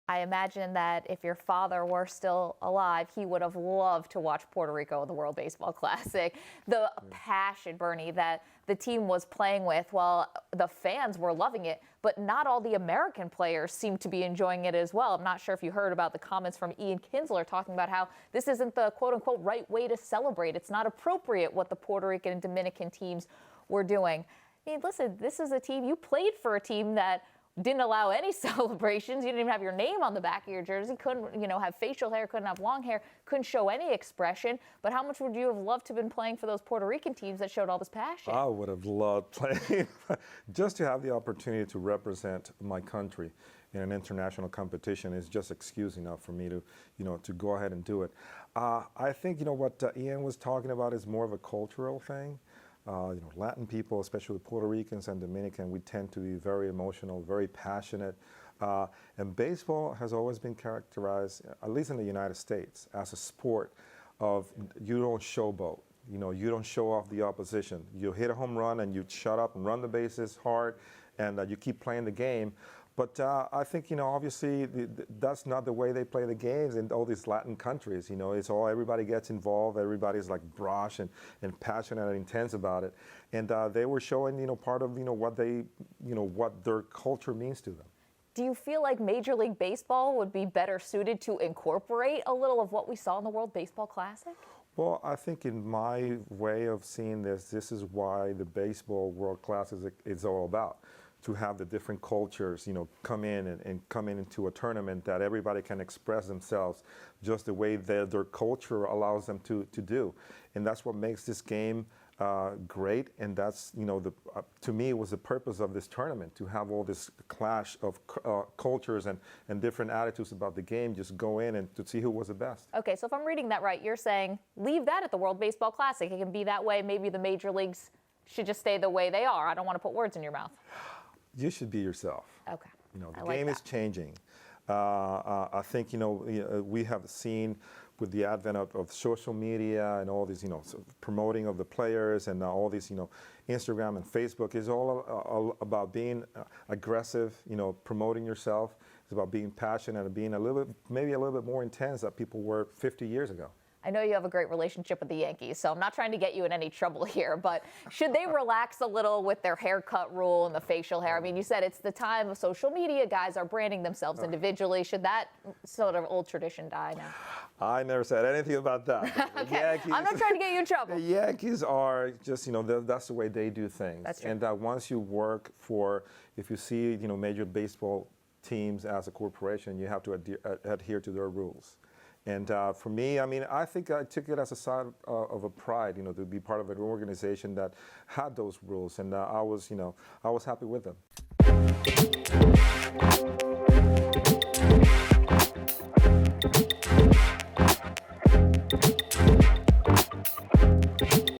I imagine that if your father were still alive, he would have loved to watch Puerto Rico in the World Baseball Classic. The passion, Bernie, that the team was playing with, well, the fans were loving it, but not all the American players seemed to be enjoying it as well. I'm not sure if you heard about the comments from Ian Kinsler talking about how this isn't the quote-unquote right way to celebrate. It's not appropriate what the Puerto Rican and Dominican teams were doing. I mean, listen, this is a team, you played for a team that didn't allow any celebrations. You didn't even have your name on the back of your jersey. Couldn't, have facial hair, couldn't have long hair, couldn't show any expression. But how much would you have loved to have been playing for those Puerto Rican teams that showed all this passion? I would have loved playing, just to have the opportunity to represent my country in an international competition is just excuse enough for me to, to go ahead and do it. I think, what Ian was talking about is more of a cultural thing. Latin people, especially Puerto Ricans and Dominican, we tend to be very emotional, very passionate. And baseball has always been characterized, at least in the United States, as a sport of you don't showboat. You don't show off the opposition. You hit a home run and you shut up and run the bases hard, and you keep playing the game. But I think, obviously that's not the way they play the games in all these Latin countries. It's all, everybody gets involved. Everybody's like brash and passionate and intense about it. And they were showing, part of, what they, what their culture means to them. Do you feel like Major League Baseball would be better suited to incorporate a little of what we saw in the World Baseball Classic? Well, I think in my way of seeing this is why the Baseball World Classic is all about. To have the different cultures, come in and come into a tournament that everybody can express themselves just the way their culture allows them to do. And that's what makes this game great. And that's, to me, was the purpose of this tournament, to have all this clash of cultures and different attitudes about the game, just go in and to see who was the best. Okay, so if I'm reading that right, you're saying leave that at the World Baseball Classic. It can be that way. Maybe the major leagues should just stay the way they are. I don't want to put words in your mouth. You should be yourself. Okay. The game is changing. I think, we have seen with the advent of social media and all these, promoting of the players and all these, Instagram and Facebook is all about being aggressive, promoting yourself. It's about being passionate and being maybe a little bit more intense than people were 50 years ago. I know you have a great relationship with the Yankees, so I'm not trying to get you in any trouble here, but should they relax a little with their haircut rule and the facial hair? I mean, you said it's the time of social media. Guys are branding themselves individually. Should that sort of old tradition die now? I never said anything about that. Okay. Yankees, I'm not trying to get you in trouble. The Yankees are just, that's the way they do things. That's true. And once you work for, if you see, major baseball teams as a corporation, you have to adhere to their rules. And for me, I think I took it as a sign of a pride, to be part of an organization that had those rules, and I was happy with them.